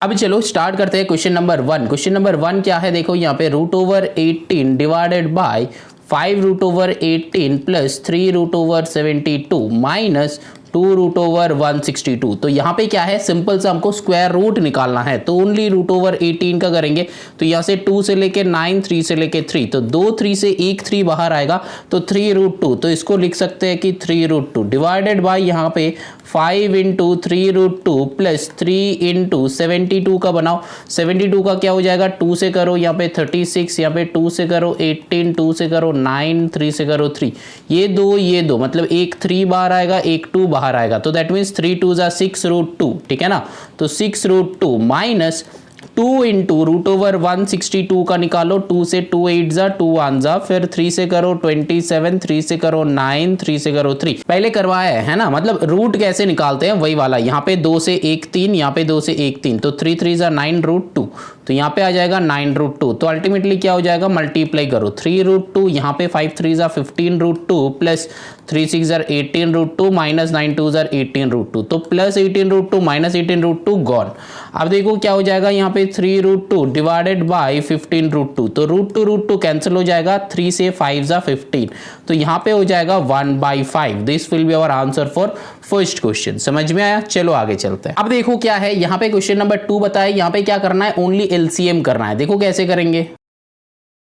अब चलो स्टार्ट करते हैं क्वेश्चन नंबर 1। क्वेश्चन नंबर 1 क्या है, देखो यहाँ पे √18 डिवाइडेड बाय 5√18 प्लस 3√72 माइनस 2√162। तो यहाँ पे क्या है, सिंपल सा हमको स्क्वायर रूट निकालना है, तो ओनली √18 का करेंगे। तो यहाँ से 2 से लेके 9, 3 से लेके 3, तो 2 3 से एक 3 बाहर आएगा, तो 3√2। तो इसको लिख सकते हैं कि 3√2 डिवाइडेड बाय यहाँ पे 5 इंटू 3√2 प्लस 3 इंटू 72 का बनाओ। 72 का क्या हो जाएगा, 2 से करो यहाँ पे 36, यहाँ पे 2 से करो 18, 2 से करो 9, 3 से करो 3, ये दो मतलब एक 3 बाहर आएगा, एक 2 बाहर आएगा, तो दैट मीन्स 3 2 जा 6√2, ठीक है ना। तो 6√2 माइनस 2 इंटू √162 का निकालो, 2 से 2 8 जा 2 1 जा, फिर 3 से करो 27, 3 से करो 9, 3 से करो 3। पहले करवाया है ना, मतलब रूट कैसे निकालते हैं वही वाला। यहाँ पे 2 से 1 3, यहाँ पे 2 से 1 3, तो 3 3 जा 9√2, तो यहाँ पे आ जाएगा 9√2। तो अल्टीमेटली क्या हो जाएगा, मल्टीप्लाई करो 3√2, यहाँ पे 5 3 जा 15√2 प्लस 3 6 जा 18√2 माइनस 9 2 जा 18√2, तो प्लस 18√2 माइनस 18√2 गॉन। अब देखो क्या हो जाएगा, यहाँ पे 3√2 डिवाइडेड बाय 15√2, तो √2 कैंसिल हो जाएगा, 3 से 5 जा 15, तो यहाँ पे हो जाएगा 1/5। This will be our answer for first question. समझ में आया, चलो आगे चलते हैं। अब देखो क्या है, यहाँ पे क्वेश्चन नंबर 2 बताया, यहाँ पे क्या करना है, ओनली एलसीएम करना है। देखो कैसे करेंगे,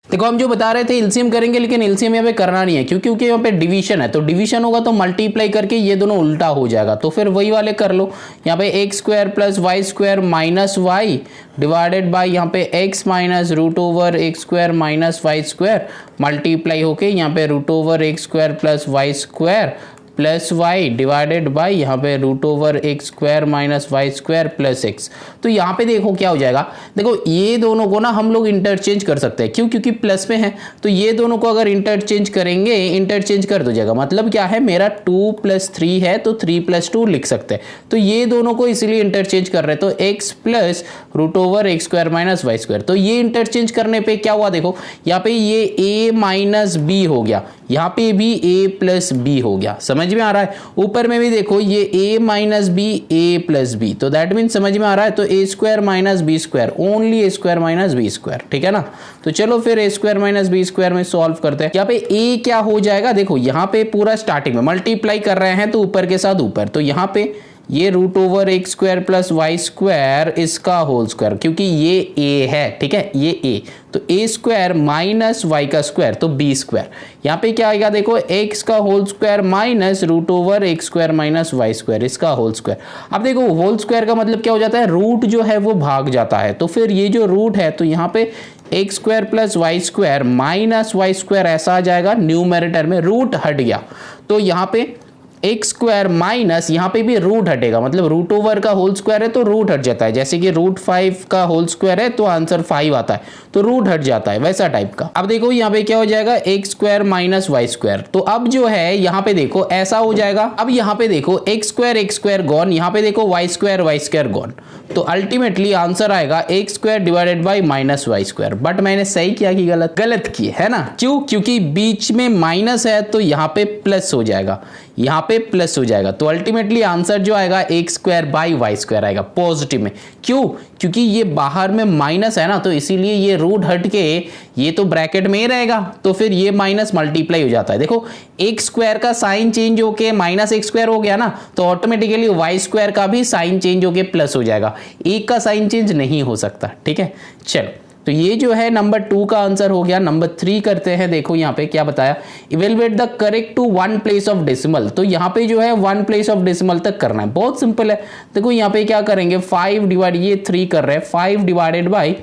देखो हम जो बता रहे थे एलसीएम करेंगे, लेकिन एलसीएम यहाँ पे करना नहीं है क्योंकि यहाँ पे डिवीजन है, तो डिवीजन होगा तो मल्टीप्लाई करके ये दोनों उल्टा हो जाएगा, तो फिर वही वाले कर लो। यहाँ पे x² plus y² minus y divided by यहाँ पे x minus √x² minus y² multiply होके यहाँ पे √x² plus y² plus y divided by यहाँ पे √x² minus y² plus x। तो यहाँ पे देखो क्या हो जाएगा, देखो ये दोनों को ना हम लोग इंटरचेंज कर सकते हैं, क्यों, क्योंकि प्लस में है, तो ये दोनों को अगर इंटरचेंज करेंगे, इंटरचेंज कर दो जाएगा, मतलब क्या है, मेरा 2 + 3 है तो 3 + 2 लिख सकते हैं, तो ये दोनों को इसीलिए इंटरचेंज कर रहे हैं, तो x plus √x² minus y²। तो ये इंटरचेंज करने पे क्या हुआ, देखो यहाँ पे ये a माइनस b हो गया, यहाँ पे भी a प्लस b हो गया, समझ में आ रहा है। ऊपर में भी देखो ये a minus b a plus b, तो दैट मीन समझ में आ रहा है, तो a² minus b², only a² minus b², ठीक है ना। तो चलो फिर a² माइनस b² में सॉल्व करते हैं। यहाँ पे a क्या हो जाएगा, देखो यहाँ पे पूरा स्टार्टिंग में मल्टीप्लाई कर रहे हैं तो ऊपर के साथ ऊपर, तो यहाँ पे ये √x² प्लस y² इसका होल स्क्वायर, क्योंकि ये a है, ठीक है, ये a, तो a² माइनस y का स्क्वायर तो b²। यहाँ पे क्या आएगा, देखो x का whole square minus √x² minus y² इसका होल स्क्वायर। अब देखो होल स्क्वायर का मतलब क्या हो जाता है, रूट जो है वो भाग जाता है, तो फिर ये जो रूट है तो यहाँ पे x² plus y² minus y² ऐसा आ जाएगा, न्यूमरेटर में रूट हट गया, तो यहाँ पे x² माइनस यहाँ पे भी रूट हटेगा, मतलब √ का होल स्क्वायर है तो रूट हट जाता है, जैसे कि √5 का होल स्क्वायर है तो आंसर 5 आता है, तो रूट हट जाता है, वैसा टाइप का। अब देखो यहाँ पे क्या हो जाएगा, x² माइनस y², तो अब जो है यहाँ पे देखो ऐसा हो जाएगा। अब यहाँ पे देखो x² गॉन, यहाँ पे देखो y² गॉन, तो अल्टीमेटली आंसर आएगा x² divided by minus y²। But मैंने सही किया कि गलत की है ना, क्यों, क्योंकि बीच में माइनस है तो यहाँ पे प्लस हो जाएगा, यहाँ पे प्लस हो जाएगा, तो अल्टीमेटली आंसर जो आएगा x² बाई y² आएगा पॉजिटिव में। क्यों, क्योंकि ये बाहर में माइनस है ना, तो इसीलिए ये रूट हट के ये तो ब्रैकेट में ही रहेगा, तो फिर ये माइनस मल्टीप्लाई हो जाता है। देखो x² का साइन चेंज होके माइनस x² हो गया ना, तो ऑटोमेटिकली y² का भी साइन चेंज होके प्लस हो जाएगा, एक का साइन चेंज नहीं हो सकता, ठीक है। चलो, तो ये जो है नंबर 2 का आंसर हो गया। नंबर 3 करते हैं, देखो यहाँ पे क्या बताया, evaluate the correct to 1 place of decimal. तो यहाँ पे जो है 1 प्लेस ऑफ डेसिमल तक करना है, बहुत सिंपल है। देखो यहाँ पे क्या करेंगे, 5 डिवाइड, ये 3 कर रहे हैं, 5 डिवाइडेड बाई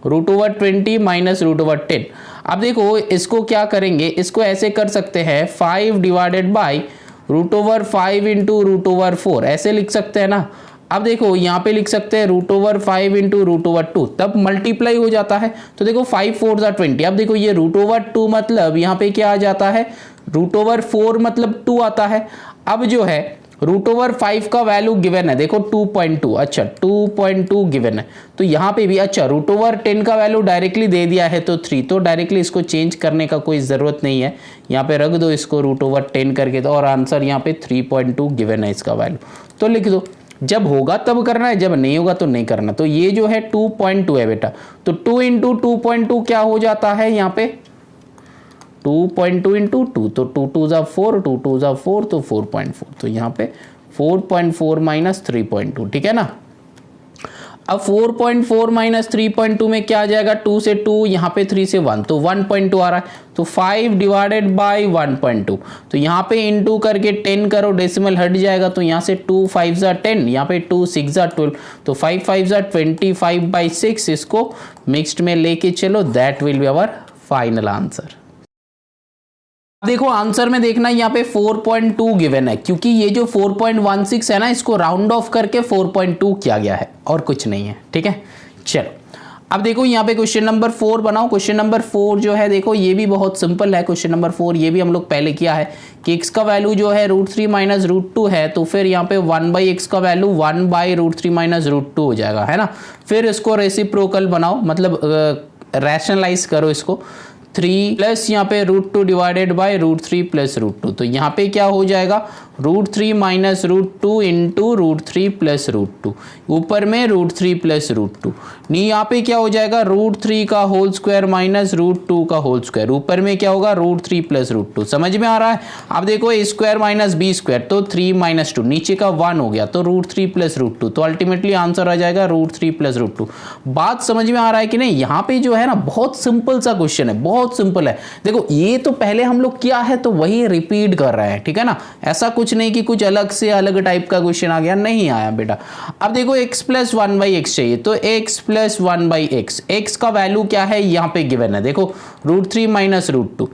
√20 माइनस √10। अब देखो इसको क्या करेंगे, इसको ऐसे कर सकते हैं, 5 डिवाइडेड बाई √5 इंटू √4, ऐसे लिख सकते हैं ना। अब देखो यहाँ पे लिख सकते हैं √5 इंटू √2, तब मल्टीप्लाई हो जाता है, तो देखो 5 4 जा 20। अब देखो ये √2 मतलब यहाँ पे क्या आ जाता है, √4 मतलब 2 आता है। अब जो है √5 का वैल्यू गिवन है, देखो 2.2, अच्छा 2.2 गिवन है, तो यहाँ पे भी अच्छा √10 का वैल्यू डायरेक्टली दे दिया है तो 3, तो डायरेक्टली इसको चेंज करने का कोई ज़रूरत नहीं है, यहाँ पे रख दो इसको √10 करके, तो और आंसर यहाँ पे 3.2 गिवन है इसका वैल्यू, तो लिख दो जब होगा तब करना है, जब नहीं होगा तो नहीं करना। तो ये जो है 2.2 है बेटा, तो 2 इंटू 2.2 क्या हो जाता है यहाँ पे 2.2 इंटू 2, तो 2 2 जा 4, 2 2 जा 4, तो 4.4, तो यहाँ पे 4.4 माइनस 3.2, ठीक है ना। अब 4.4 माइनस 3.2 में क्या आ जाएगा, 2 से 2, यहाँ पे 3 से 1, तो 1.2 आ रहा है, तो 5 डिवाइडेड बाई 1.2, तो यहाँ पे इंटू करके 10 करो, डेसिमल हट जाएगा, तो यहाँ से 2 5 जा 10, यहाँ पे 2 6 जा 12, तो 5 5 जा 25/6, इसको मिक्स्ड में लेके चलो, that will be our final answer. देखो आंसर में देखना यहाँ पे 4.2 गिवन है, क्योंकि ये जो 4.16 है ना, इसको राउंड ऑफ करके 4.2 किया गया है और कुछ नहीं है, ठीक है। चलो अब देखो यहाँ पे क्वेश्चन नंबर 4 बनाओ। क्वेश्चन नंबर 4 जो है देखो ये भी बहुत सिंपल है। क्वेश्चन नंबर 4 ये भी हम लोग पहले किया है कि x का वैल्यू जो है √3 माइनस √2 है, तो फिर यहाँ पे 1/x का वैल्यू 1/√3 माइनस √2 हो जाएगा, है ना। फिर इसको रेसिप्रोकल बनाओ, मतलब रैशनलाइज करो इसको, 3 प्लस यहाँ पे √2 डिवाइडेड बाय √3 प्लस √2, तो यहाँ पे क्या हो जाएगा √3 माइनस √2 इंटू √3 प्लस √2, ऊपर में √3 प्लस √2, नहीं यहाँ पे क्या हो जाएगा √3 का होल स्क्वायर माइनस √2 का होल स्क्वायर, ऊपर में क्या होगा √3 प्लस √2। समझ में आ रहा है। अब देखो a square minus b square, तो 3 माइनस 2, नीचे का 1 हो गया, तो √3 प्लस √2, तो अल्टीमेटली आंसर आ जाएगा √3 प्लस √2। बात समझ में आ रहा है कि नहीं। यहाँ पे जो है ना बहुत सिंपल सा क्वेश्चन है, बहुत सिंपल है। देखो ये तो पहले हम लोग किया है तो वही रिपीट कर रहे हैं, ठीक है ना। ऐसा कुछ नहीं कि कुछ अलग से अलग टाइप का क्वेश्चन आ गया, नहीं आया बेटा। अब देखो x प्लस 1/x चाहिए, तो x प्लस 1/x, x का वैल्यू क्या है यहाँ पे गिवन है, देखो √3 माइनस √2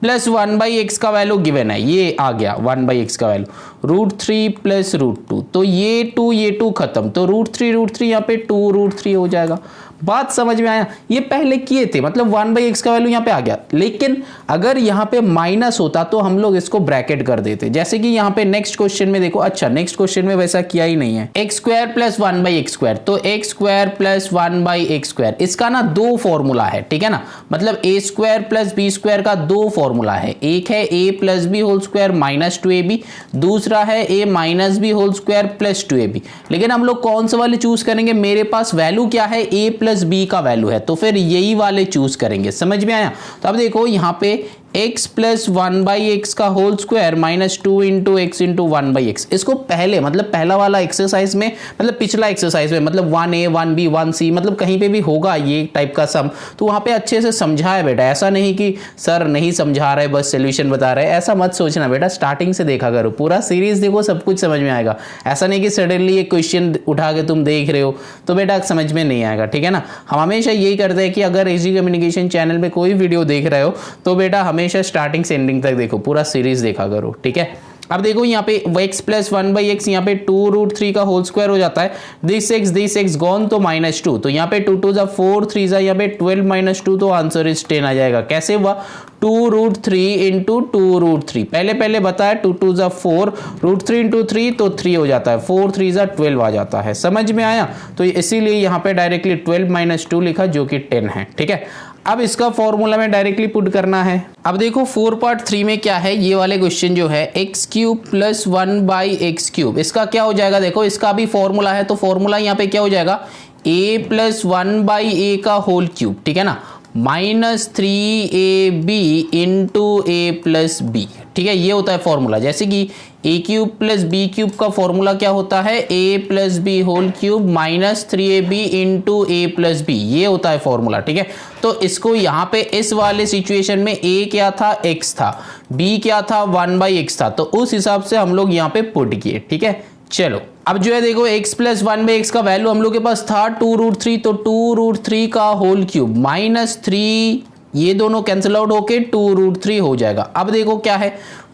प्लस 1/x का वैल्यू गिवन है, ये आ गया 1/x का वैल्यू √3 प्लस √2, तो ये 2 खत्म, तो √3 यहाँ पे 2√3 हो जाएगा। बात समझ में आया। ये पहले किए थे, मतलब 1/x का वैल्यू यहाँ पे आ गया, लेकिन अगर यहाँ पे माइनस होता तो हम लोग इसको ब्रैकेट कर देते, जैसे कि यहाँ पे नेक्स्ट क्वेश्चन में देखो। अच्छा नेक्स्ट क्वेश्चन में वैसा किया ही नहीं है। x square plus 1/x square, तो x square plus 1/x square, इसका ना 2 फॉर्मूला है, ठीक है ना। मतलब a square plus b square का 2 फॉर्मूला है, एक है a plus B whole square minus 2ab, दूसरा है a minus B whole square plus 2ab। लेकिन हम लोग कौन सा वाले चूज करेंगे, मेरे पास वैल्यू क्या है a प्लस बी का वैल्यू है, तो फिर यही वाले चूज करेंगे। समझ में आया। तो अब देखो यहाँ पे x प्लस 1/x का whole square minus 2 into x into 1/x, इसको पहले मतलब पहला वाला एक्सरसाइज में, मतलब पिछला एक्सरसाइज में, मतलब 1a 1b 1c, मतलब कहीं पे भी होगा ये टाइप का सम, तो वहाँ पे अच्छे से समझा है बेटा। ऐसा नहीं कि सर नहीं समझा रहे बस सोल्यूशन बता रहे, ऐसा मत सोचना बेटा। स्टार्टिंग से देखा करो, पूरा सीरीज देखो, सब कुछ समझ में आएगा। ऐसा नहीं कि सडनली एक क्वेश्चन उठा के तुम देख रहे हो तो बेटा समझ में नहीं आएगा, ठीक है ना। हम हमेशा यही करते हैं कि अगर इजी कम्युनिकेशन चैनल पे कोई वीडियो देख रहे हो तो बेटा हमेशा स्टार्टिंग से एंडिंग तक देखो, पूरा सीरीज देखा करो, ठीक है। अब देखो यहाँ पे x प्लस 1/x, यहाँ पे 2√3 का होल स्क्वायर हो जाता है, दिस x गॉन, तो -2, तो यहाँ पे 2 2 जा 4, 3 जा यहाँ पे 12 माइनस 2, तो आंसर इज 10 आ जाएगा। कैसे हुआ 2√3 इंटू 2√3, पहले बताया 2 2 जा 4, √3 इंटू 3 तो 3 हो जाता है, 4 3 जा 12 आ जाता है। समझ में आया। तो इसीलिए यहाँ पे डायरेक्टली 12 माइनस 2 लिखा जो कि 10 है, ठीक है। अब इसका फॉर्मूला में डायरेक्टली पुट करना है। अब देखो 4 पार्ट 3 में क्या है, ये वाले क्वेश्चन जो है x³ प्लस 1/x³, इसका क्या हो जाएगा, देखो इसका भी फॉर्मूला है, तो फॉर्मूला यहाँ पे क्या हो जाएगा a प्लस 1/a का होल क्यूब, ठीक है ना, -3ab into a plus b, ठीक है। ये होता है फॉर्मूला। जैसे कि a³ प्लस b³ का फॉर्मूला क्या होता है a plus B whole cube -3ab into a plus B, ये होता है फॉर्मूला, ठीक है। तो इसको यहाँ पे इस वाले सिचुएशन में a क्या था x था, b क्या था 1/x था, तो उस हिसाब से हम लोग यहाँ पे पुट किए, ठीक है। चलो अब जो है देखो x प्लस 1/x का वैल्यू हम लोग के पास था 2√3, तो 2√3 का होल क्यूब -3, ये दोनों कैंसिल आउट होके 2√3 हो जाएगा। अब देखो क्या है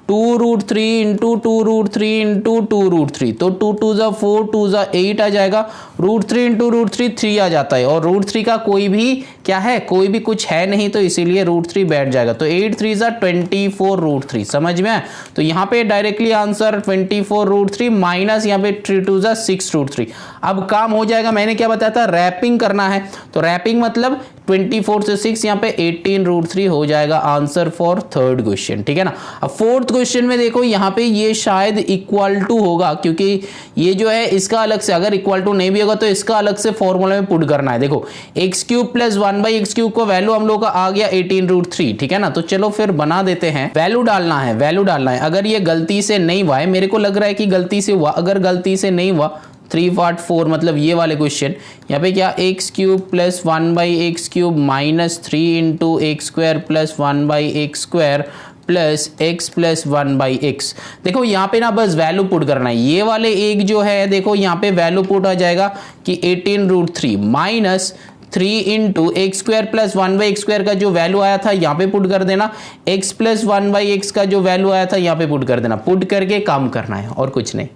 2√3 इंटू 2√3 इंटू 2√3, तो 2 2 जा 4, 2 जा 8 आ जाएगा, √3 इंटू √3 3 आ जाता है, और √3 का कोई भी क्या है, कोई भी कुछ है नहीं, तो इसीलिए √3 बैठ जाएगा, तो 8 3 जा 24 √3। समझ में आया। तो यहाँ पे डायरेक्टली आंसर 24 √3 माइनस यहाँ पे 3 2 जा 6 √3। अब काम हो जाएगा। मैंने क्या बताया था, रैपिंग करना है, तो रैपिंग मतलब 24 से 6 यहाँ पे 18√3 हो जाएगा आंसर फॉर थर्ड क्वेश्चन, ठीक है ना। अब फोर्थ क्वेश्चन में देखो यहाँ पे ये शायद इक्वल टू होगा, क्योंकि ये जो है इसका अलग से, अगर इक्वल टू नहीं भी होगा तो इसका अलग से फॉर्मूला में पुट करना है। देखो x³ प्लस 1/x³ को वैल्यू हम लोग का आ गया 18√3, ठीक है ना। तो चलो फिर बना देते हैं, वैल्यू डालना है, वैल्यू डालना है। अगर ये गलती से नहीं हुआ है, मेरे को लग रहा है कि गलती से हुआ, अगर गलती से नहीं हुआ 3 पार्ट 4 मतलब ये वाले क्वेश्चन, यहाँ पे क्या x³ plus 1/x³ minus 3 into x² plus 1/x² plus x plus 1/x। देखो यहाँ पे ना बस वैल्यू पुट करना है। ये वाले एक जो है देखो यहाँ पे वैल्यू पुट आ जाएगा कि 18√3 minus 3 into x² plus 1/x² का जो वैल्यू आया था यहाँ पे पुट कर देना, x प्लस 1/x का जो वैल्यू आया था यहाँ पे पुट कर देना। पुट करके काम करना है और कुछ नहीं,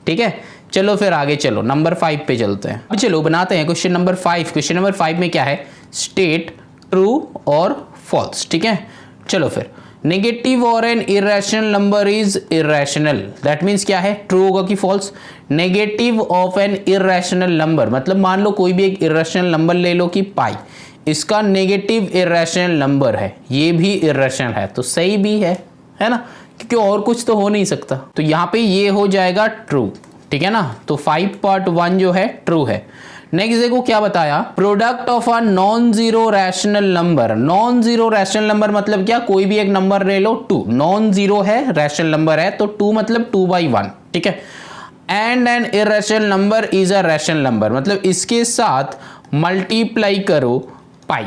ठीक है। चलो फिर आगे चलो, नंबर 5 पे चलते हैं। अब चलो बनाते हैं क्वेश्चन नंबर 5। क्वेश्चन नंबर 5 में क्या है, स्टेट ट्रू और फॉल्स, ठीक है। चलो फिर, नेगेटिव और an irrational number is irrational, that means क्या है, ट्रू होगा कि false. Negative of an irrational number मतलब मान लो कोई भी एक इरेशनल नंबर ले लो कि पाई, इसका नेगेटिव इरेशनल नंबर है, ये भी इरेशनल है तो सही भी है ना, क्योंकि और कुछ तो हो नहीं सकता। तो यहाँ पे ये हो जाएगा ट्रू, ठीक है ना। तो 5.1 जो है ट्रू है। नेक्स्ट देखो क्या बताया, product of a non zero rational number. Non zero rational number मतलब क्या, कोई भी एक नंबर ले लो 2, नॉन जीरो है रैशनल नंबर है तो 2 मतलब 2/1, ठीक है। And N irrational number is a rational number मतलब इसके साथ मल्टीप्लाई करो पाई,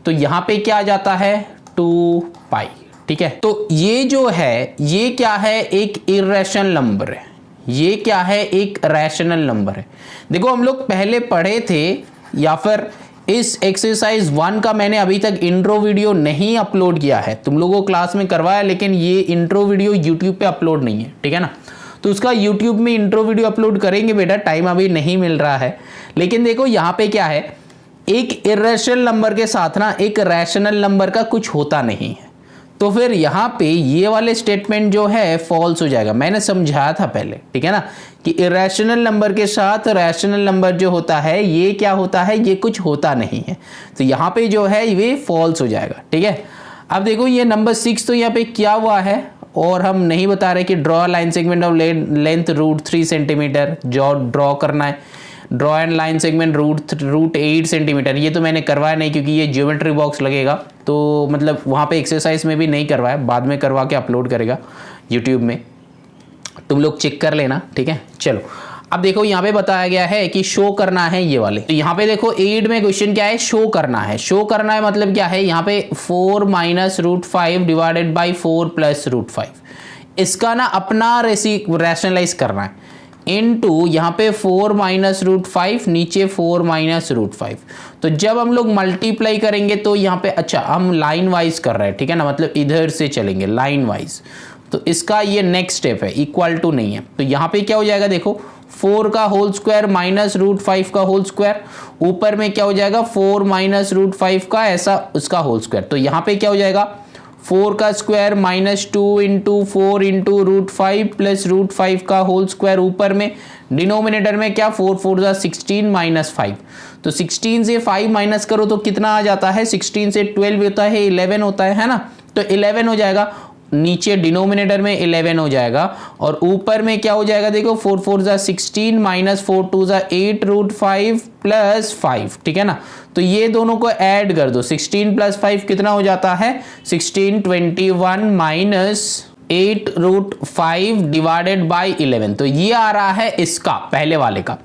तो यहां पे क्या आ जाता है 2 पाई, ठीक है। तो ये जो है ये क्या है, एक इरेशनल नंबर है, ये क्या है, एक रैशनल नंबर है। देखो हम लोग पहले पढ़े थे, या फिर इस एक्सरसाइज 1 का मैंने अभी तक इंट्रो वीडियो नहीं अपलोड किया है, तुम लोगों को क्लास में करवाया, लेकिन ये इंट्रो वीडियो यूट्यूब पे अपलोड नहीं है, ठीक है ना। तो उसका यूट्यूब में इंट्रो वीडियो अपलोड करेंगे बेटा, टाइम अभी नहीं मिल रहा है। लेकिन देखो यहाँ पे क्या है, एक इरेशनल नंबर के साथ ना एक रैशनल नंबर का कुछ होता नहीं है, तो फिर यहाँ पे ये वाले स्टेटमेंट जो है फॉल्स हो जाएगा। मैंने समझाया था पहले, ठीक है ना, कि इरेशनल नंबर के साथ रैशनल नंबर जो होता है ये क्या होता है, ये कुछ होता नहीं है, तो यहाँ पे जो है ये फॉल्स हो जाएगा, ठीक है। अब देखो ये नंबर 6 तो यहाँ पे क्या हुआ है, और हम नहीं बता रहे कि draw line segment of length √3 centimetre जो ड्रॉ करना है, draw and line segment √8 centimetre, ये तो मैंने करवाया नहीं क्योंकि ये ज्योमेट्री बॉक्स लगेगा, तो मतलब वहाँ पे एक्सरसाइज में भी नहीं करवाया, बाद में करवा के अपलोड करेगा यूट्यूब में, तुम लोग चेक कर लेना, ठीक है। चलो अब देखो यहाँ पे बताया गया है कि शो करना है ये वाले, तो यहाँ पे देखो 8 में क्वेश्चन क्या है, शो करना है। शो करना है मतलब क्या है, यहाँ पे 4 माइनस √5 डिवाइडेड बाई 4 प्लस √5, इसका ना अपना रैशनलाइज करना है, इनटू यहाँ पे 4 माइनस √5 नीचे 4 माइनस √5। तो जब हम लोग मल्टीप्लाई करेंगे तो यहाँ पे, अच्छा हम लाइन वाइज कर रहे हैं, ठीक है ना, मतलब इधर से चलेंगे लाइन वाइज, तो इसका ये नेक्स्ट स्टेप है, इक्वल टू नहीं है। तो यहाँ पे क्या हो जाएगा, देखो 4 का होल स्क्वायर माइनस √5 का होल स्क्वायर, ऊपर में क्या हो जाएगा 4 माइनस √5 का ऐसा उसका होल स्क्वायर, तो यहाँ पे क्या हो जाएगा 4 का square minus 2 into 4 into √5 plus √5 का होल स्क्वायर, ऊपर में डिनोमिनेटर में क्या 4 4 जा 16 माइनस 5, तो 16 से 5 माइनस करो तो कितना आ जाता है, 16 से 12 होता है 11 होता है ना, तो 11 हो जाएगा, नीचे डिनोमिनेटर में 11 हो जाएगा, और ऊपर में क्या हो जाएगा देखो 4 4 जा 16 माइनस 4 2 जा 8 √5 प्लस 5, ठीक है ना। तो ये दोनों को ऐड कर दो, 16 प्लस 5 कितना हो जाता है 16, 21 माइनस 8 √5 डिवाइडेड बाई 11, तो ये आ रहा है इसका पहले वाले का।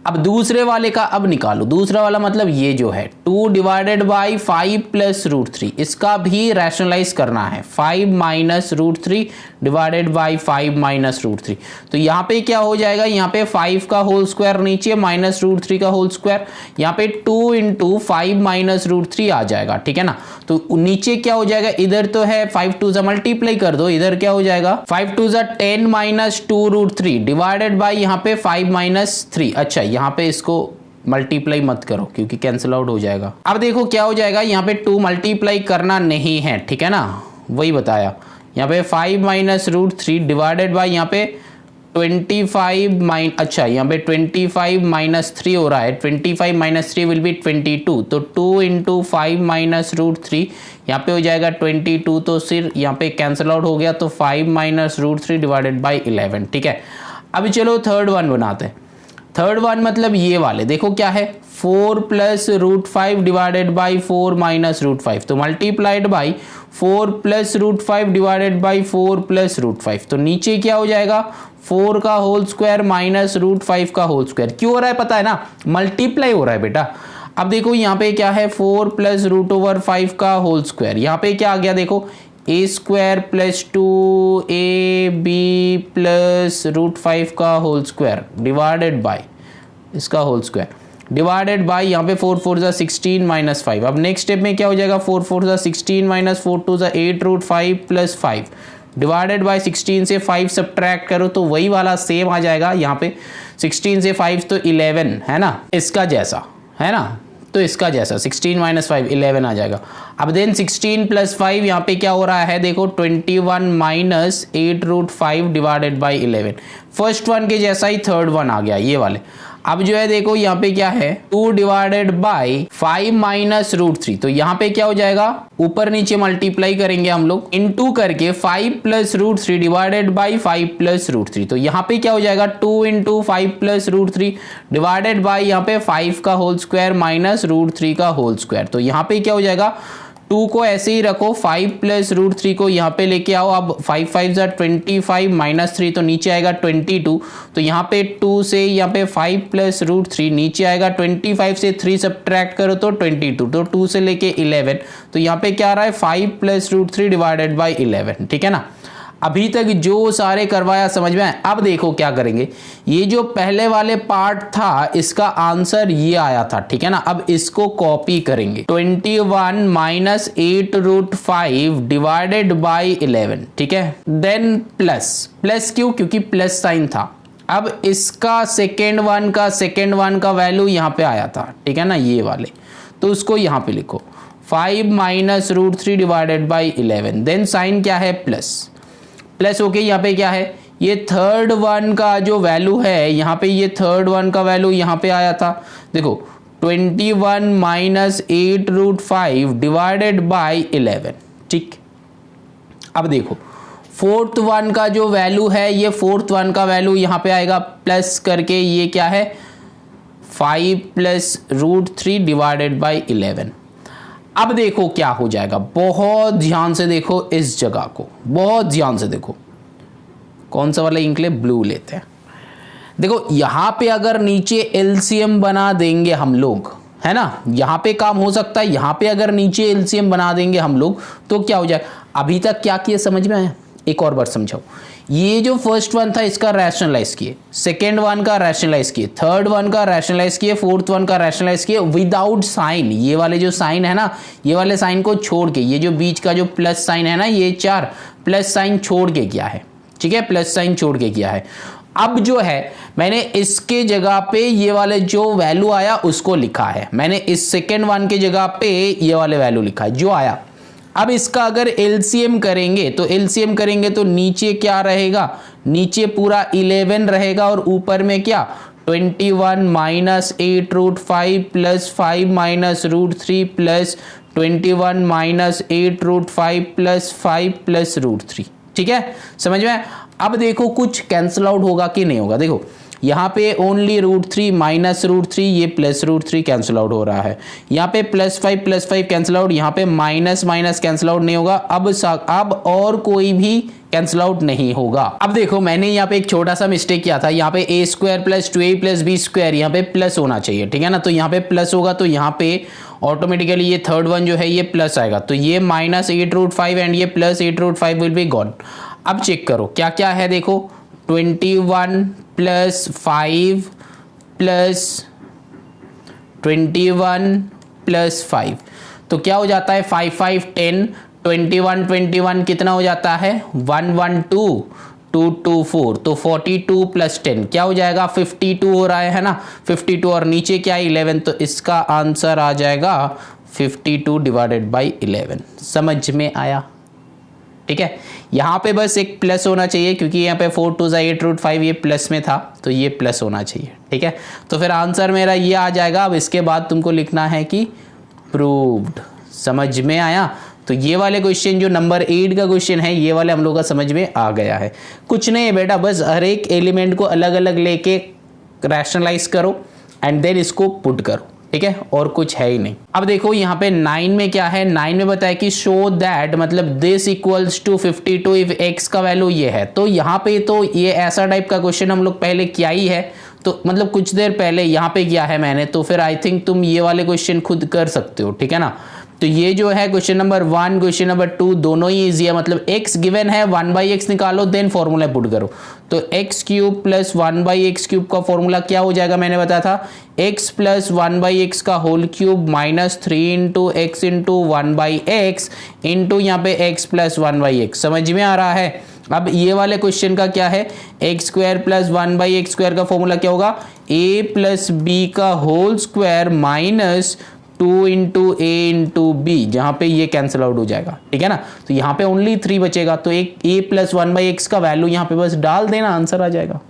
अब दूसरे वाले का अब निकालो, दूसरा वाला मतलब ये जो है 2 डिवाइडेड बाई 5 प्लस √3, इसका भी रैशनलाइज करना है, 5 माइनस √3 डिवाइडेड बाई 5 माइनस √3, तो यहाँ पे क्या हो जाएगा, यहाँ पे 5 का होल स्क्वायर नीचे माइनस √3 का होल स्क्वायर, यहाँ पे 2 इंटू 5 माइनस √3 आ जाएगा, ठीक है ना। तो नीचे क्या हो जाएगा, इधर तो है 5 2 जा मल्टीप्लाई कर दो, इधर क्या हो जाएगा 5 2 जा 10 माइनस 2 √3 डिवाइडेड बाई यहाँ पे 5 माइनस 3, अच्छा यहाँ पे इसको मल्टीप्लाई मत करो क्योंकि कैंसिल आउट हो जाएगा। अब देखो क्या हो जाएगा, यहाँ पे 2 मल्टीप्लाई करना नहीं है, ठीक है ना, वही बताया, यहाँ पे 5 माइनस √3 डिवाइडेड बाई यहाँ पे 25 अच्छा यहाँ पे 25 माइनस 3 हो रहा है, 25 माइनस 3 विल बी 22, तो 2 इंटू 5 माइनस रूट 3 यहाँ पे हो जाएगा 22, तो सिर्फ यहाँ पे कैंसिल आउट हो गया, तो 5 माइनस रूट 3 डिवाइडेड बाई 11। ठीक है, अभी चलो थर्ड वन बनाते हैं। थर्ड वन मतलब ये वाले, देखो क्या है 4 plus root 5 divided by 4 minus root 5, तो multiplied by 4 plus root 5 divided by 4 plus root 5, तो नीचे क्या हो जाएगा 4 का होल स्क्वायर माइनस रूट 5 का होल स्क्वायर। क्यों हो रहा है पता है ना, मल्टीप्लाई हो रहा है बेटा। अब देखो यहाँ पे क्या है 4 प्लस रूट ओवर 5 का होल स्क्वायर, यहाँ पे क्या आ गया देखो a square plus 2ab plus root 5 का होल स्क्वायर डिवाइडेड बाई इसका होल स्क्वायर डिवाइडेड बाई यहाँ पे 4 4 जा 16 माइनस 5। अब नेक्स्ट स्टेप में क्या हो जाएगा 4 4 जा 16 माइनस 4 2 जा 8 रूट 5 प्लस 5 डिवाइडेड बाई 16 से 5 सब्ट्रैक्ट करो तो वही वाला सेम आ जाएगा यहाँ पे 16 से 5 तो 11 है ना, इसका जैसा है ना, तो इसका जैसा 16 माइनस 5 11 आ जाएगा। अब देन 16 प्लस 5 यहाँ पे क्या हो रहा है देखो 21 minus 8 root 5 divided by 11, first one के जैसा ही थर्ड वन आ गया ये वाले। अब जो है देखो यहाँ पे क्या है 2 डिवाइडेड बाई 5 माइनस रूट 3, तो यहाँ पे क्या हो जाएगा ऊपर नीचे मल्टीप्लाई करेंगे हम लोग इनटू करके 5 plus root 3 divided by 5 plus root 3, तो यहाँ पे क्या हो जाएगा 2 into 5 plus root 3 divided by यहाँ पे 5 का होल स्क्वायर माइनस रूट 3 का होल स्क्वायर, तो यहाँ पे क्या हो जाएगा 2 को ऐसे ही रखो 5 प्लस रूट 3 को यहाँ पे लेके आओ। अब 5 5 जा 25 माइनस 3 तो नीचे आएगा 22, तो यहाँ पे 2 से यहाँ पे 5 प्लस रूट 3 नीचे आएगा 25 से 3 सब्ट्रैक्ट करो तो 22, तो 2 से लेके 11, तो यहाँ पे क्या आ रहा है 5 प्लस रूट 3 डिवाइडेड बाई 11। ठीक है ना, अभी तक जो सारे करवाया समझ में आए। अब देखो क्या करेंगे, ये जो पहले वाले पार्ट था इसका आंसर ये आया था, ठीक है ना, अब इसको कॉपी करेंगे 21 माइनस 8 रूट 5 डिवाइडेड बाई 11। ठीक है, देन प्लस, प्लस क्यों, क्योंकि प्लस साइन था। अब इसका सेकेंड वन का वैल्यू यहाँ पे आया था, ठीक है ना, ये वाले, तो उसको यहाँ पे लिखो 5 minus root 3 divided by 11, then sign क्या है प्लस, प्लस होके यहाँ पे क्या है ये थर्ड वन का जो वैल्यू है यहाँ पे, ये थर्ड वन का वैल्यू यहाँ पे आया था देखो 21 माइनस 8 रूट 5 डिवाइडेड बाई 11। ठीक, अब देखो फोर्थ वन का जो वैल्यू है ये फोर्थ वन का वैल्यू यहाँ पे आएगा प्लस करके, ये क्या है 5 प्लस रूट 3 डिवाइडेड बाई 11। अब देखो क्या हो जाएगा, बहुत ध्यान से देखो इस जगह को, बहुत ध्यान से देखो, कौन सा वाला इंक ले, ब्लू लेते हैं। देखो यहाँ पे अगर नीचे एलसीएम बना देंगे हम लोग, है ना, यहाँ पे काम हो सकता है, यहाँ पे अगर नीचे एलसीएम बना देंगे हम लोग तो क्या हो जाएगा। अभी तक क्या किए समझ में आया, एक और बार समझाओ। ये जो फर्स्ट वन था इसका रैशनलाइज किए, सेकेंड वन का रैशनलाइज किए, थर्ड वन का रैशनलाइज किए, फोर्थ वन का रैशनलाइज किए विदाउट साइन। ये वाले जो साइन है ना, ये वाले साइन को छोड़ के, ये जो बीच का जो प्लस साइन है ना, ये 4 प्लस साइन छोड़ के किया है। ठीक है, प्लस साइन छोड़ के किया है। अब जो है मैंने इसके जगह पे ये वाले जो वैल्यू आया उसको लिखा है, मैंने इस सेकेंड वन के जगह पे ये वाले वैल्यू लिखा है जो आया। अब इसका अगर एलसीएम करेंगे तो एलसीएम करेंगे तो नीचे क्या रहेगा, नीचे पूरा 11 रहेगा और ऊपर में क्या 21 minus 8 root 5 plus 5 minus root 3 plus 21 minus 8 root 5 plus 5 plus root 3। ठीक है, समझ में। अब देखो कुछ कैंसिल आउट होगा कि नहीं होगा, देखो यहाँ पे ओनली रूट 3 माइनस रूट 3, ये प्लस रूट 3 कैंसिल आउट हो रहा है, यहाँ पे प्लस 5 कैंसिल आउट, यहाँ पे माइनस माइनस कैंसिल आउट नहीं होगा। अब और कोई भी कैंसिल आउट नहीं होगा। अब देखो मैंने यहाँ पे एक छोटा सा मिस्टेक किया था, यहाँ पे a square plus 2a plus b square यहाँ पे प्लस होना चाहिए, ठीक है ना, तो यहाँ पे प्लस होगा तो यहाँ पे ऑटोमेटिकली ये थर्ड वन जो है ये प्लस आएगा, तो ये माइनस 8 रूट 5 एंड ये plus 8 root 5 will be gone. अब चेक करो क्या क्या है, देखो 21 प्लस 5 प्लस 21 प्लस 5, तो क्या हो जाता है 5 5 10, 21 कितना हो जाता है 1 1 2 2 2 4, तो 42 प्लस 10 क्या हो जाएगा 52 हो रहा है ना, 52 और नीचे क्या है 11, तो इसका आंसर आ जाएगा 52 डिवाइडेड बाई 11। समझ में आया। ठीक है, यहाँ पे बस एक प्लस होना चाहिए क्योंकि यहाँ पे 4 2 8√5 ये प्लस में था तो ये प्लस होना चाहिए। ठीक है, तो फिर आंसर मेरा ये आ जाएगा। अब इसके बाद तुमको लिखना है कि प्रूव्ड। समझ में आया? तो ये वाले क्वेश्चन जो नंबर 8 का क्वेश्चन है ये वाले हम लोग का समझ में आ गया है। कुछ नहीं है बेटा, बस हर एक एलिमेंट को अलग अलग लेके रैशनलाइज करो एंड देन इसको पुट करो। ठीक है, और कुछ है ही नहीं। अब देखो यहाँ पे 9 में क्या है, 9 में बताया कि शो दैट मतलब this equals to 52 if x का वैल्यू ये है। तो यहाँ पे तो ये ऐसा टाइप का क्वेश्चन हम लोग पहले किया ही है, तो मतलब कुछ देर पहले यहाँ पे किया है मैंने, तो फिर आई थिंक तुम ये वाले क्वेश्चन खुद कर सकते हो। ठीक है ना, तो ये जो है क्वेश्चन नंबर 1 क्वेश्चन नंबर 2 दोनों ही इजी है। मतलब x गिवन है 1/x निकालो देन फॉर्मूला पुट करो। तो x cube plus 1/x cube का फॉर्मूला क्या हो जाएगा, मैंने बताया था x प्लस 1/x का whole cube minus 3 into x into 1/x into यहाँ पे x प्लस 1/x। समझ में आ रहा है? अब ये वाले क्वेश्चन का क्या है, x square plus 1/x square का फॉर्मूला क्या होगा, a प्लस b का होल स्क्वायर माइनस 2 इंटू ए इंटू बी, जहां पे ये कैंसिल आउट हो जाएगा। ठीक है ना, तो यहाँ पे ओनली 3 बचेगा, तो एक a प्लस 1/x का वैल्यू यहाँ पे बस डाल देना, आंसर आ जाएगा।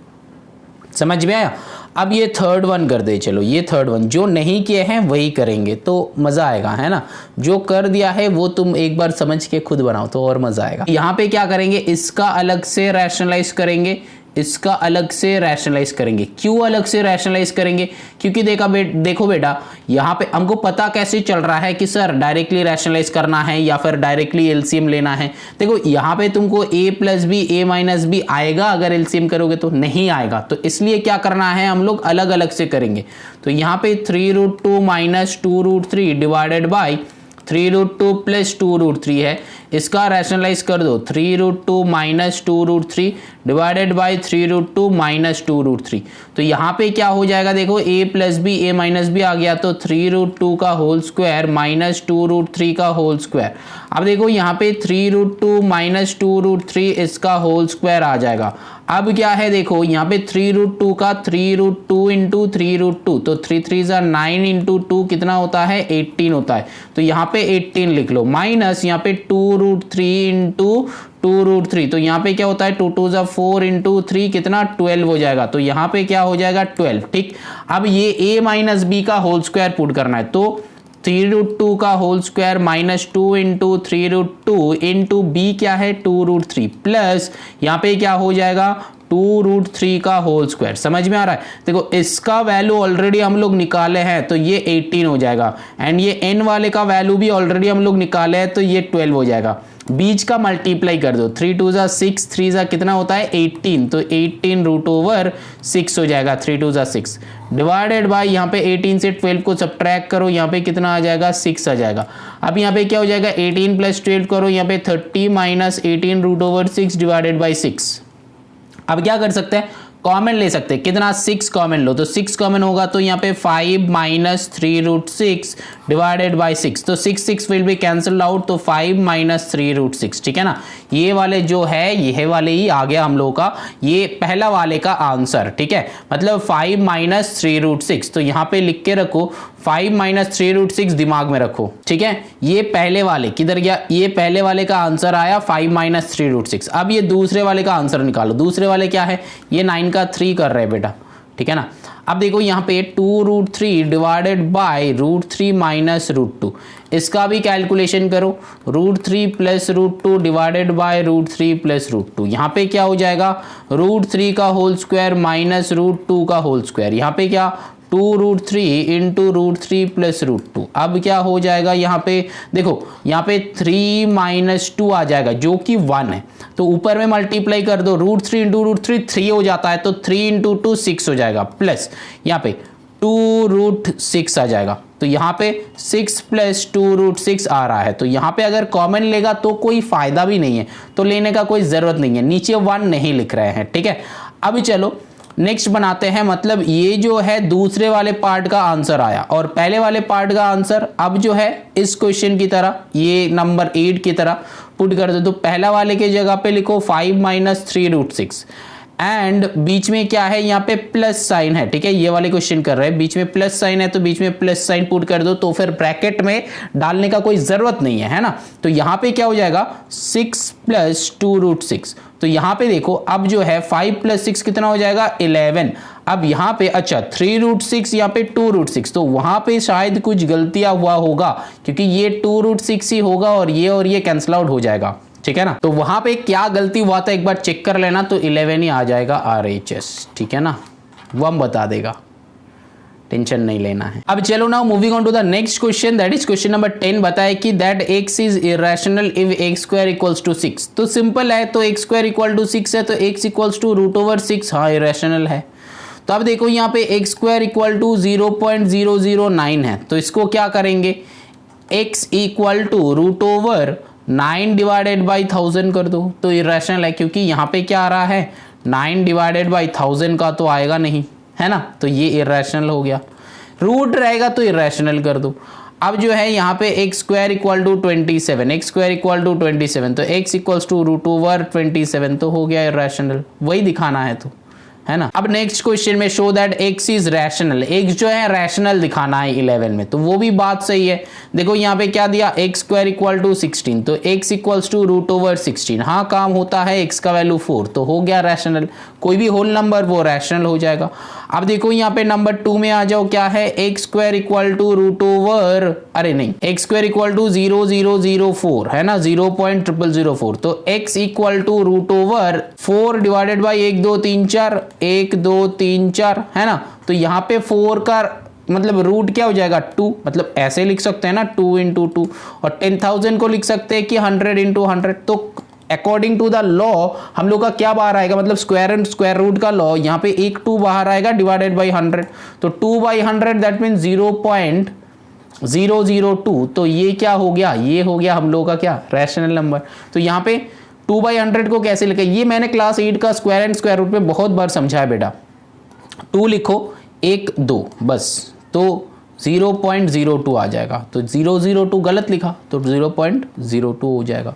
समझ में आया? अब ये थर्ड वन कर दे, चलो ये थर्ड वन, जो नहीं किए हैं वही करेंगे तो मजा आएगा, है ना। जो कर दिया है वो तुम एक बार समझ के खुद बनाओ तो और मजा आएगा। यहाँ पे क्या करेंगे, इसका अलग से रैशनलाइज करेंगे, इसका अलग से रैशनलाइज करेंगे। क्यों अलग से रैशनलाइज करेंगे, क्योंकि देखो बेटा यहाँ पे हमको पता कैसे चल रहा है कि सर डायरेक्टली रैशनलाइज करना है या फिर डायरेक्टली एलसीएम लेना है। देखो यहाँ पे तुमको a plus B a minus B आएगा, अगर एलसीएम करोगे तो नहीं आएगा, तो इसलिए क्या करना है हम लोग अलग अलग से करेंगे। तो यहाँ पे 3√2 माइनस 2√3 डिवाइडेड बाई 3√2 प्लस 2√3 है, इसका रैशनलाइज कर दो। 3√2 माइनस 2√3 डिवाइडेड बाई 3√2 माइनस 2√3। तो यहाँ पे क्या हो जाएगा, देखो a plus B a minus b आ गया, तो 3√2 का होल स्क्वायर माइनस 2√3 का होल स्क्वायर। अब देखो यहाँ पे 3√2 माइनस 2√3 इसका होल स्क्वायर आ जाएगा। अब क्या है, देखो यहाँ पे 3√2 का 3√2 इंटू 3√2, तो 3 3 9 इंटू 2 कितना होता है, 18 होता है। तो यहाँ पे 18 लिख लो, माइनस यहाँ पे 2√3 इंटू 2√3, तो यहाँ पे क्या होता है 2 2 4 इंटू 3 कितना 12 हो जाएगा। तो यहाँ पे क्या हो जाएगा 12। ठीक, अब ये a माइनस बी का होल स्क्वायर पुट करना है, तो 3√2 का whole square minus 2 into 3√2 into B क्या है 2√3 प्लस यहाँ पे क्या हो जाएगा 2√3 का होल स्क्वायर। समझ में आ रहा है? देखो इसका वैल्यू ऑलरेडी हम लोग निकाले हैं तो ये 18 हो जाएगा, एंड ये n वाले का वैल्यू भी ऑलरेडी हम लोग निकाले हैं तो ये 12 हो जाएगा। बीच का मल्टीप्लाई कर दो, 3 2 6, 3 कितना होता है 18, तो 18√6 हो जाएगा, 3 2 6 डिवाइडेड बाय यहाँ पे 18 से 12 को सब्ट्रैक्ट करो, यहाँ पे कितना आ जाएगा 6 आ जाएगा। अब यहाँ पे क्या हो जाएगा 18 प्लस 12 करो, यहाँ पे 30 माइनस 18√6 डिवाइडेड बाई 6। अब क्या कर सकते हैं, कॉमन ले सकते हैं, कितना 6 कॉमन लो, तो 6 कॉमन होगा तो यहाँ पे 5 माइनस 3√6 डिवाइडेड बाई 6, तो 6 विल बी कैंसल आउट, तो 5 माइनस 3√6। ठीक है ना, ये वाले जो है ये वाले ही आ गया हम लोगों का ये पहला वाले का आंसर। ठीक है, मतलब 5 माइनस 3√6, तो यहाँ पे लिख के रखो 5 माइनस 3√6 दिमाग में रखो। ठीक है, ये पहले वाले किधर गया, ये पहले वाले का आंसर आया 5 माइनस 3√6। अब ये दूसरे वाले का आंसर निकालो, दूसरे वाले क्या है, ये 9 का 3 कर रहे हैं बेटा। ठीक है ना, अब देखो यहाँ पे 2√3 डिवाइडेड बाय √3 माइनस √2, इसका भी कैलकुलेशन करो, √3 प्लस √2 डिवाइडेड बाय √3 प्लस √2। यहाँ पे क्या हो जाएगा √3 का होल स्क्वायर माइनस √2 का होल स्क्वायर, यहाँ पे क्या 2√3 इंटू √3 प्लस √2। अब क्या हो जाएगा यहाँ पे, देखो यहाँ पे 3 माइनस 2 आ जाएगा जो कि 1 है, तो ऊपर में मल्टीप्लाई कर दो, √3 इंटू √3 3 हो जाता है, तो 3 इंटू 2 6 हो जाएगा, प्लस यहाँ पे 2√6 आ जाएगा, तो यहाँ पे 6 प्लस 2√6 आ रहा है। तो यहाँ पे अगर कॉमन लेगा तो कोई फायदा भी नहीं है, तो लेने का कोई जरूरत नहीं है, नीचे 1 नहीं लिख रहे हैं। ठीक है, अब चलो नेक्स्ट बनाते हैं, मतलब ये जो है दूसरे वाले पार्ट का आंसर आया और पहले वाले पार्ट का आंसर अब जो है इस क्वेश्चन की तरह ये नंबर 8 की तरह पुट कर दो। तो पहला वाले के जगह पे लिखो 5 माइनस 3√6 एंड बीच में क्या है, यहाँ पे प्लस साइन है, ठीक है, ये वाले क्वेश्चन कर रहे हैं, बीच में प्लस साइन है तो बीच में प्लस साइन पुट कर दो, तो फिर ब्रैकेट में डालने का कोई जरूरत नहीं है ना। तो यहाँ पे क्या हो जाएगा 6 + 2√6। तो यहाँ पे देखो अब जो है 5 + 6 कितना हो जाएगा 11। अब यहाँ पे अच्छा 3√6, यहाँ पे 2√6, तो वहां पे शायद कुछ गलतियां हुआ होगा क्योंकि ये 2√6 ही होगा और ये कैंसिल आउट हो जाएगा, ठीक है ना। तो वहां पे क्या गलती हुआ था एक बार चेक कर लेना, तो 11 ही आ जाएगा RHS, ठीक है ना, वो हम बता देगा, टेंशन नहीं लेना है। अब चलो now moving on to the next question, that is question number 10। बताए कि that x is irrational if x² = 6। तो सिंपल है, तो x² = 6 है तो x = √6, हाँ इरेशनल है। तो अब देखो यहाँ पे x² = 0.009 है, तो इसको क्या करेंगे, x = √9 / 1000 कर दो, तो इरेशनल है क्योंकि यहाँ पे क्या आ रहा है 9 / 1000 का तो आएगा नहीं, है ना, तो ये इरेशनल हो गया। रूट रहेगा तो इरेशनल कर दो। अब जो है यहाँ पे x² = 27, x² = 27, तो x = √27 तो हो गया इरेशनल, वही दिखाना है तो, है ना। अब नेक्स्ट क्वेश्चन में show that x is rational, x जो है रैशनल दिखाना है 11 में, तो वो भी बात सही है। देखो यहाँ पे क्या दिया x² = 16, तो x = √16, हाँ काम होता है, x का वैल्यू 4 तो हो गया रैशनल, कोई भी होल नंबर वो रैशनल हो जाएगा। अब देखो यहाँ पे नंबर 2 में आ जाओ, क्या है x² = अरे नहीं, x² = 0004 है ना, 0.0004, तो x = √4 / 1 2 3 4 1 2 3 4 है ना। तो यहाँ पे 4 का मतलब रूट क्या हो जाएगा 2, मतलब ऐसे लिख सकते हैं ना 2 × 2, और 10,000 को लिख सकते हैं कि 100 × 100। तो अकॉर्डिंग टू द लॉ हम लोग का क्या बाहर आएगा, मतलब स्क्वायर रूट का लॉ, यहाँ पे एक 2 बाहर आएगा डिवाइडेड बाई 100, तो 2/100 दैट मीन 0.002। तो ये क्या हो गया, ये हो गया हम लोग का क्या रैशनल नंबर। तो यहाँ पे 2/100 को कैसे लिखे, ये मैंने क्लास 8 का स्क्वायर एंड स्क्वायर रूट में बहुत बार समझाया बेटा। 2 लिखो 1 2 बस, तो 0.02 आ जाएगा, तो 002 गलत लिखा तो 0.02 हो जाएगा,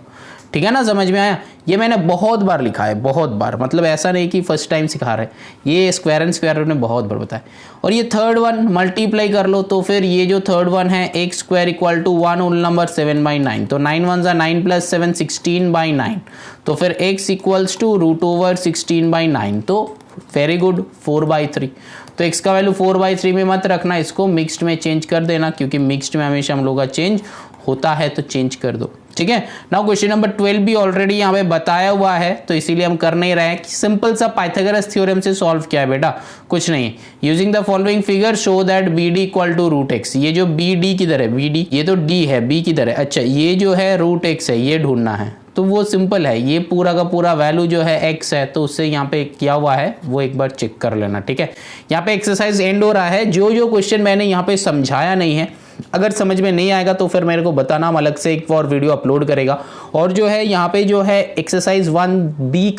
ठीक है ना, समझ में आया। ये मैंने बहुत बार लिखा है, बहुत बार, मतलब ऐसा नहीं कि फर्स्ट टाइम सिखा रहे, ये स्क्वायर एंड स्क्वायर रूट ने बहुत बार बताया। और ये थर्ड वन मल्टीप्लाई कर लो, तो फिर ये जो थर्ड वन है x² = 1 होल नंबर 7/9, तो 9 1 9 + 7 16/9, तो फिर x = √16/9, तो वेरी गुड 4/3। तो x का वैल्यू 4/3 में मत रखना, इसको मिक्स्ड में चेंज कर देना, क्योंकि मिक्स्ड में हमेशा हम लोग का चेंज होता है, तो चेंज कर दो, ठीक है। नाउ क्वेश्चन नंबर 12 भी ऑलरेडी यहाँ पे बताया हुआ है, तो इसीलिए हम कर नहीं रहे हैं कि सिंपल सा पाइथागोरस थ्योरम से सॉल्व किया है बेटा, कुछ नहीं। Using the following figure show that BD = √x, ये जो BD किधर है, BD ये तो D है, B किधर है, अच्छा ये जो है √x है, ये ढूंढना है, तो वो सिंपल है, ये पूरा का पूरा वैल्यू जो है x है, तो उससे यहाँ पे क्या हुआ है वो एक बार चेक कर लेना, ठीक है। यहाँ पे एक्सरसाइज एंड हो रहा है, जो क्वेश्चन मैंने यहाँ पे समझाया नहीं है, अगर समझ में नहीं आएगा तो फिर मेरे को बताना, हम अलग से एक और वीडियो अपलोड करेगा। और जो है यहाँ पे जो है एक्सरसाइज 1B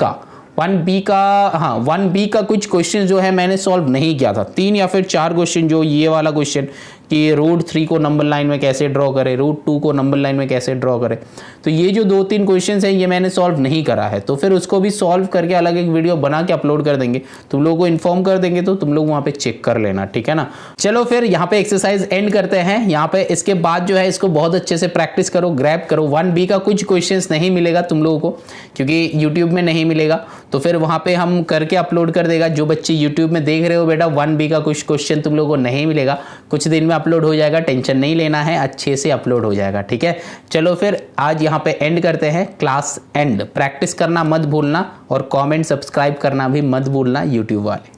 का कुछ क्वेश्चन जो है मैंने सॉल्व नहीं किया था, 3 या फिर 4 क्वेश्चन, जो ये वाला क्वेश्चन कि √3 को नंबर लाइन में कैसे ड्रॉ करें, √2 को नंबर लाइन में कैसे ड्रॉ करें, तो ये जो 2-3 क्वेश्चंस हैं ये मैंने सॉल्व नहीं करा है, तो फिर उसको भी सॉल्व करके अलग एक वीडियो बना के अपलोड कर देंगे, तुम लोगों को इन्फॉर्म कर देंगे, तो तुम लोग वहाँ पे चेक कर लेना, ठीक है ना। चलो फिर यहाँ पे एक्सरसाइज एंड करते हैं, यहाँ पे इसके बाद जो है इसको बहुत अच्छे से प्रैक्टिस करो, ग्रैब करो। 1B का कुछ क्वेश्चन नहीं मिलेगा तुम लोगों को, क्योंकि यूट्यूब में नहीं मिलेगा, तो फिर वहाँ पे हम करके अपलोड कर देगा। जो बच्चे यूट्यूब में देख रहे हो बेटा, 1B का कुछ क्वेश्चन तुम लोगों को नहीं मिलेगा, कुछ दिन में अपलोड हो जाएगा, टेंशन नहीं लेना है, अच्छे से अपलोड हो जाएगा, ठीक है। चलो फिर आज यहाँ पे एंड करते हैं, क्लास एंड। प्रैक्टिस करना मत भूलना और कमेंट सब्सक्राइब करना भी मत भूलना यूट्यूब वाले।